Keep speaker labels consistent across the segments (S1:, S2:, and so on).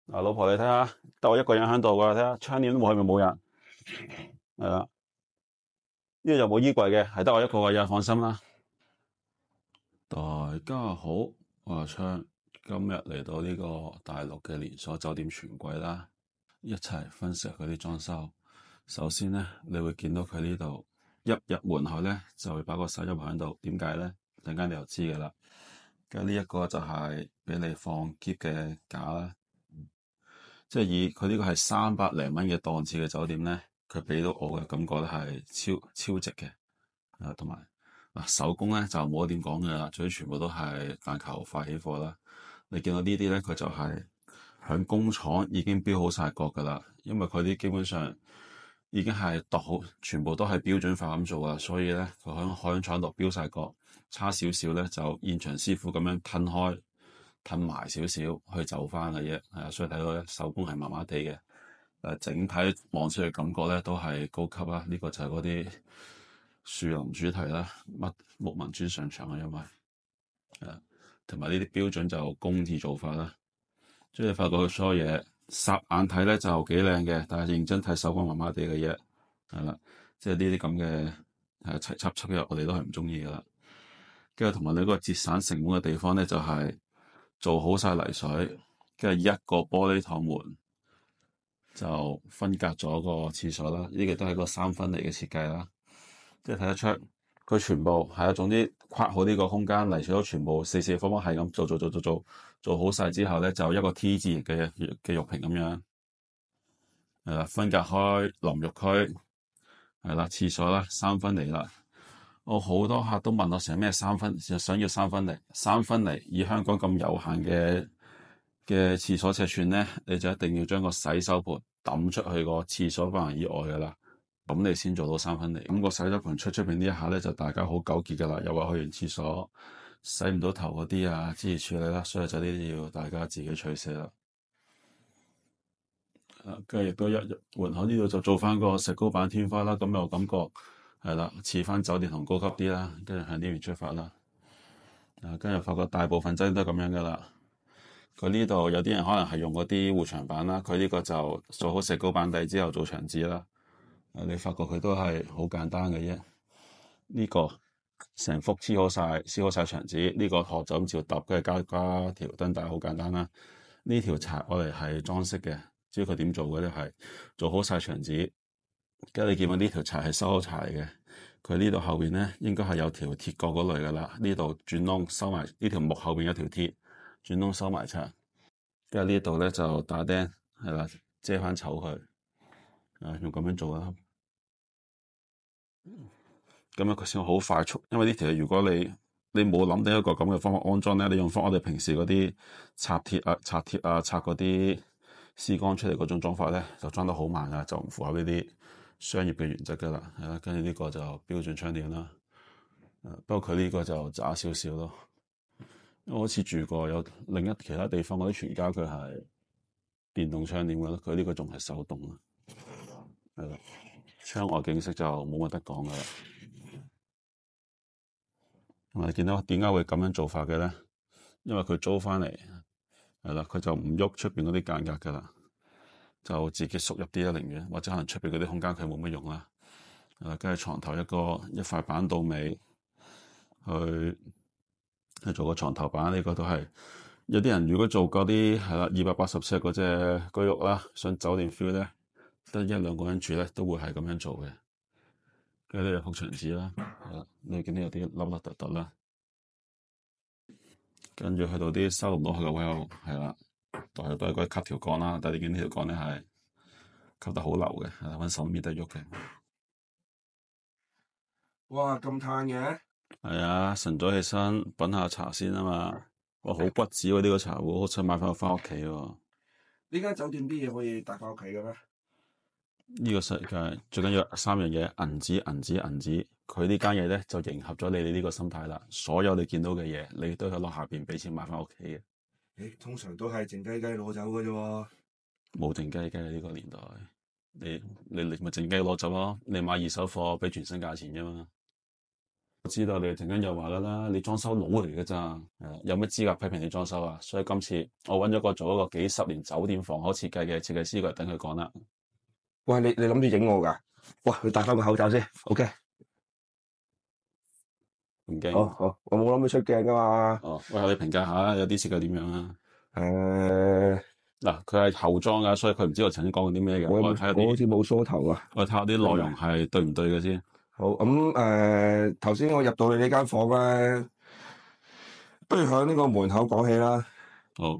S1: 嗱，老婆你睇下，得我一個人喺度㗎，睇下窗簾都冇，係咪冇人？係啦，呢度就冇衣櫃嘅，係得我一個嘅，放心啦。大家好，我阿昌，今日嚟到呢個大陸嘅連鎖酒店全季啦，一齊分析佢啲裝修。首先咧，你會見到佢呢度一入門口咧，就會擺個洗衣籃喺度。點解咧？陣間你就知㗎啦。咁呢一個就係俾你放篋嘅架啦。即係以佢呢個係300零蚊嘅檔次嘅酒店咧，佢俾到我嘅感覺咧係超值嘅。同埋手工咧就冇得點講嘅啦，最全部都係但求快起貨啦。你見到呢啲咧，佢就係響工廠已經標好晒角㗎啦，因為佢啲基本上已經係度好，全部都係標準化咁做啊，所以咧佢響海洋廠度標晒角，差少少咧就現場師傅咁樣褪開。褪埋少少去走翻嘅啫，係啊，所以睇到咧手工係麻麻地嘅，整體望出去感覺咧都係高級啦。呢個就係嗰啲樹林主題啦，乜木紋磚上牆啊，因為同埋呢啲標準就工字做法啦。即係你發覺佢所有嘢霎眼睇咧就幾靚嘅，但係認真睇手工麻麻地嘅嘢，係啦，即係呢啲咁嘅齊輯輯嘅，我哋都係唔中意噶啦。跟住同埋你嗰個節省成本嘅地方咧，就係做好晒泥水，跟住一個玻璃趟門就分隔咗個廁所啦。呢個都係個3分離嘅設計啦，即係睇得出佢全部係總之框好呢個空間，泥水都全部四四方方係咁做好晒之後咧，就一個 T 字嘅浴屏咁樣，係啦，分隔開淋浴區，係啦，廁所啦，3分離啦。我好多客都問我成咩想要三分離，三分離以香港咁有限嘅廁所尺寸咧，你就一定要將個洗手盆抌出去個廁所範圍以外噶啦，咁你先做到三分離。咁個洗手盆出邊呢一下咧，就大家好糾結噶啦，又話去完廁所洗唔到頭嗰啲啊，諸如此類啦，所以就呢啲要大家自己取捨啦。跟住亦都門口呢度就做翻個石膏板天花啦，咁又感覺係啦，似翻酒店同高級啲啦，跟住向呢邊出發啦。跟住發覺大部分真係都係咁樣噶啦。佢呢度有啲人可能係用嗰啲護牆板啦，佢呢個就做好石膏板底之後做牆紙啦。你發覺佢都係好簡單嘅啫。呢個成幅黐好晒牆紙，呢個殼就咁照揼，跟住加條燈帶，好簡單啦。呢條柴我哋係裝飾嘅，至於佢點做嘅咧係做好晒牆紙，跟住你見到呢條柴係收好柴嘅。佢呢度後邊咧應該係有條鐵角嗰類噶啦，呢度轉窿收埋，呢條木後邊有條鐵轉窿收埋牆，跟住呢度咧就打釘，係啦，遮翻醜佢，用咁樣做啦。咁樣佢先好快速，因為呢條如果你冇諗到一個咁嘅方法安裝咧，你用翻我哋平時嗰啲插鐵啊、拆嗰啲絲光出嚟嗰種裝法咧，就裝得好慢啊，就唔符合呢啲商業嘅原則噶啦，係啦。跟住呢個就標準窗簾啦，不過佢呢個就渣少少咯。因為我好似住過有其他地方嗰啲全家佢係電動窗簾嘅，佢呢個仲係手動啊，係啦。窗外景色就冇乜得講噶啦。我哋見到點解會咁樣做法嘅咧？因為佢租翻嚟係啦，佢就唔喐出邊嗰啲間隔噶啦，就自己縮入啲啦，寧願或者可能出邊嗰啲空間佢冇乜用啦。跟住床頭一塊板到尾去做個床頭板，呢個都係有啲人如果做嗰啲係啦280尺嗰隻居屋啦，想酒店 feel 咧，得1兩個人住咧，都會係咁樣做嘅。跟住呢度鋪牆紙啦，係啦，你見到有啲凹凹凸凸啦。跟住去到啲收唔到去嘅位又係啦，都係嗰啲吸條鋼啦，但係你見呢條鋼咧係吸得好流嘅，係揾手搣得喐嘅。
S2: 哇，咁嘆嘅？
S1: 係啊，晨早起身品下茶先啊嘛。哇，好骨子喎呢個茶壺，好想買翻屋企喎。
S2: 呢間酒店啲嘢可以帶翻屋企嘅咩？
S1: 呢個世界最緊要3樣嘢，銀紙、銀紙、銀紙。佢呢間嘢咧就迎合咗你哋呢個心態啦。所有你見到嘅嘢，你都喺落下邊俾錢買翻屋企嘅。
S2: 通常都係靜雞雞攞走嘅啫喎。
S1: 冇靜雞雞呢個年代，你咪靜雞攞走咯。你買二手貨俾全新價錢啫嘛。我知道你陣間又話㗎啦，你裝修佬嚟㗎咋？有咩資格批評你裝修啊？所以今次我揾咗個做一個幾十年酒店房口設計嘅設計師過嚟等佢講啦。
S2: 喂，你諗住影我㗎？喂，你戴翻個口罩先。OK。
S1: 唔驚。
S2: 好，我冇諗住出鏡㗎嘛。
S1: 喂，我哋評價下有啲設計點樣啊？
S2: 嗱，
S1: 佢係後裝㗎，所以佢唔知我曾經講過啲咩嘅。
S2: 我
S1: 睇下
S2: 好似冇梳頭啊。
S1: 我睇下啲內容係對唔對嘅先。
S2: 好，咁頭先我入到你呢間房咧，不如喺呢個門口講起啦。
S1: 好。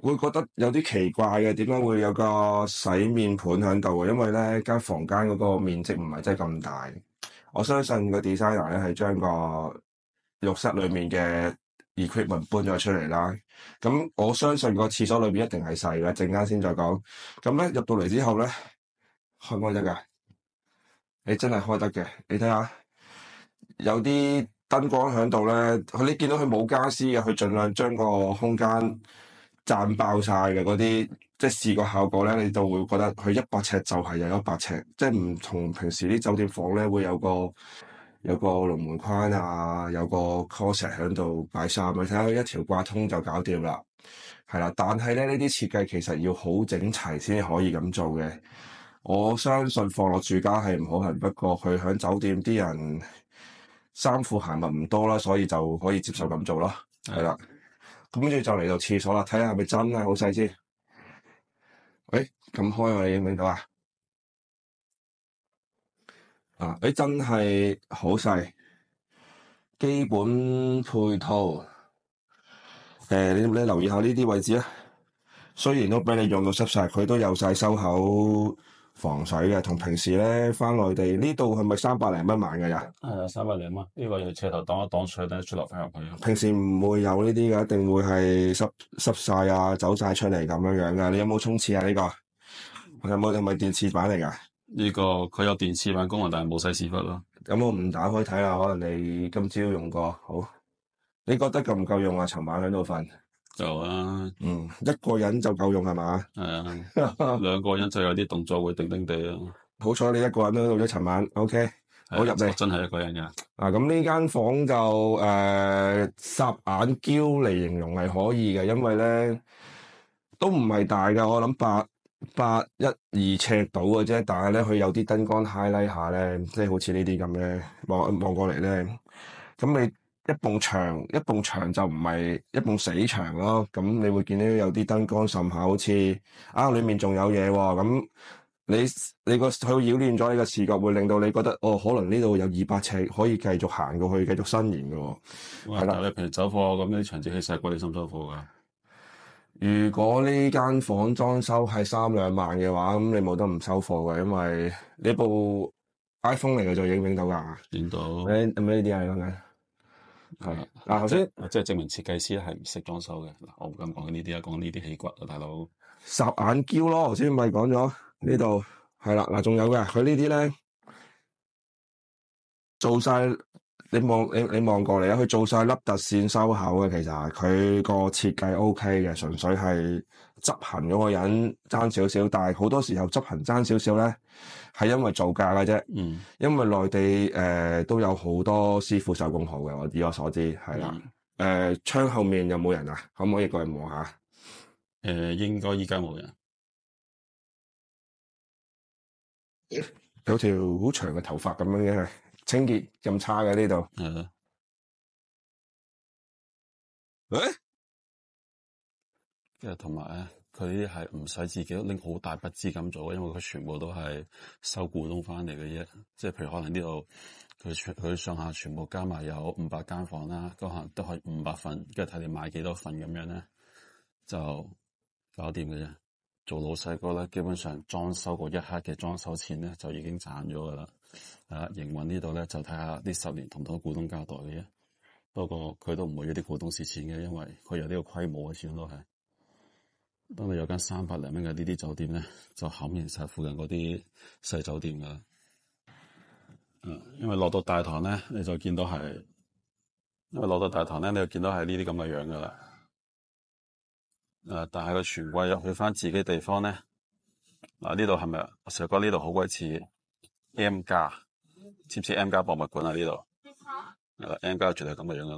S2: 會覺得有啲奇怪嘅，點解會有個洗面盤喺度啊？因為咧間房間嗰個面積唔係真係咁大。我相信個 designer 咧係將個浴室裏面嘅 equipment 搬咗出嚟啦。咁我相信個廁所裏邊一定係細嘅，陣間先再講。咁咧入到嚟之後咧，開唔開得㗎？你真係開得嘅，你睇下有啲燈光喺度咧，你見到佢冇家私嘅，佢盡量將個空間賺爆晒嘅嗰啲，即係視覺效果咧，你就會覺得佢100尺就係有100尺，即係唔同平時啲酒店房咧會有個龍門框啊，有個 closet 喺度擺衫，你睇下佢一條掛通就搞掂啦，係啦。但係咧呢啲設計其實要好整齊先可以咁做嘅。我相信放落住家係唔可行，不過佢喺酒店啲人衫褲鞋襪唔多啦，所以就可以接受咁做咯，係啦。咁跟住就嚟到廁所啦，睇下係咪真係好細先。喂，咁開我哋影唔影到啊？真係好細，基本配套。你留意下呢啲位置啊，雖然都俾你用到濕晒，佢都有晒收口防水嘅，同平時咧翻內地呢度係咪300零蚊買㗎呀
S1: ？300零蚊，呢個要斜頭擋一擋水，等出落翻入去。
S2: 平時唔會有呢啲㗎，一定會係濕晒啊，走晒出嚟咁樣㗎。你有冇沖廁啊？呢個係咪電廁版嚟㗎？
S1: 呢個佢有電廁版功能，但係冇洗屎忽咯。
S2: 咁我唔打開睇下，可能你今朝用過。好，你覺得夠唔夠用啊？尋晚喺度瞓。
S1: 夠啊。
S2: 一個人就夠用係嘛？
S1: 係啊。兩個人就有啲動作會叮叮地咯。
S2: 好彩你一個人都到咗尋晚。OK，我入嚟。
S1: 真係一個人㗎。
S2: 咁呢間房就霎眼嬌嚟形容係可以嘅，因為咧都唔係大㗎，我諗8.12尺到嘅啫。但係咧佢有啲燈光 highlight 下咧，即係好似呢啲咁咧，望過嚟咧，咁你一埲牆就唔係一埲死牆咯。咁你會見到有啲燈光滲下，好似裡面仲有嘢喎。咁你個佢擾亂咗你個視覺，會令到你覺得可能呢度有200尺可以繼續行過去，繼續伸延嘅喎。
S1: 係啦，你平時走貨咁啲場地氣勢貴，你收唔收貨㗎？
S2: 如果呢間房裝修係3-2萬嘅話，咁你冇得唔收貨嘅，因為呢部 iPhone 嚟嘅，就影唔影到㗎？
S1: 影到。
S2: 咩呢啲係講緊？係頭先
S1: 即係證明設計師係唔識裝修嘅。我唔敢講呢啲啊，講呢啲氣骨啊，大佬。
S2: 霎眼嬌咯，頭先咪講咗呢度係啦。仲有嘅，佢呢啲咧做晒，你望過嚟啊，佢做晒粒凸線收口嘅。其實佢個設計 OK 嘅，純粹係執行嗰個人爭少少。但係好多時候執行爭少少咧，係因為造價嘅啫。因為內地都有好多師傅手工好嘅，以我所知係啦。窗後面有冇人啊？可唔可以過去望下？
S1: 應該依家冇人。
S2: 有條好長嘅頭髮咁樣嘅，清潔咁差嘅呢度。
S1: 係啊。跟住同埋咧，佢呢啲係唔使自己拎好大筆資金做，因為佢全部都係收股東翻嚟嘅啫。即係譬如可能呢度佢上下全部加埋有500間房啦，可能都係500份，跟住睇你買幾多份咁樣咧，就搞掂嘅啫。做老細哥咧，基本上裝修嗰一刻嘅裝修錢咧就已經賺咗噶啦。營運呢度咧就睇下呢10年同唔同股東交代嘅啫。不過佢都唔會要啲股東蝕錢嘅，因為佢有呢個規模嘅，始終都係。當你有間300零蚊嘅呢啲酒店咧，就冚贏晒附近嗰啲細酒店噶啦。因為落到大堂咧，你就見到係，你就見到係呢啲咁嘅樣噶啦。但係個櫥櫃入去翻自己地方咧，呢度係咪？我成日覺得呢度好鬼似 M 家。似唔似 M+ 博物館啊？呢度係啦，M+ 絕對係咁嘅樣噶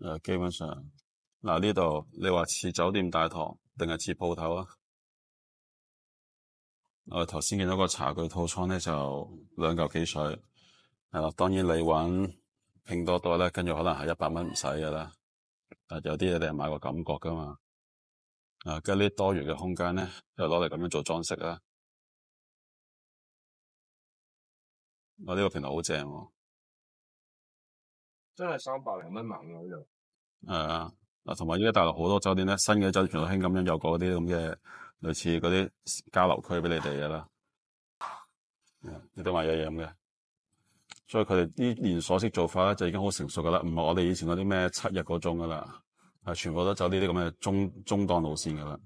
S1: 啦。基本上嗱呢度你話似酒店大堂定係似鋪頭啊？我頭先見到個茶具套餐咧就2嚿幾水，係啦。當然你揾拼多多咧，跟住可能係100蚊唔使噶啦。但有啲嘢你係買個感覺噶嘛。跟住呢多餘嘅空間咧，就攞嚟咁樣做裝飾啦。我呢個平台好正喎。
S2: 真係300零蚊買咗呢度。
S1: 同埋依家大陸好多酒店咧，新嘅酒店全部興咁樣有個嗰啲咁嘅類似嗰啲交流區俾你哋嘅啦。你都買嘢飲嘅，所以佢哋啲連鎖式做法咧就已經好成熟噶啦，唔係我哋以前嗰啲咩7日嗰種噶啦，係全部都走呢啲咁嘅中檔路線噶啦。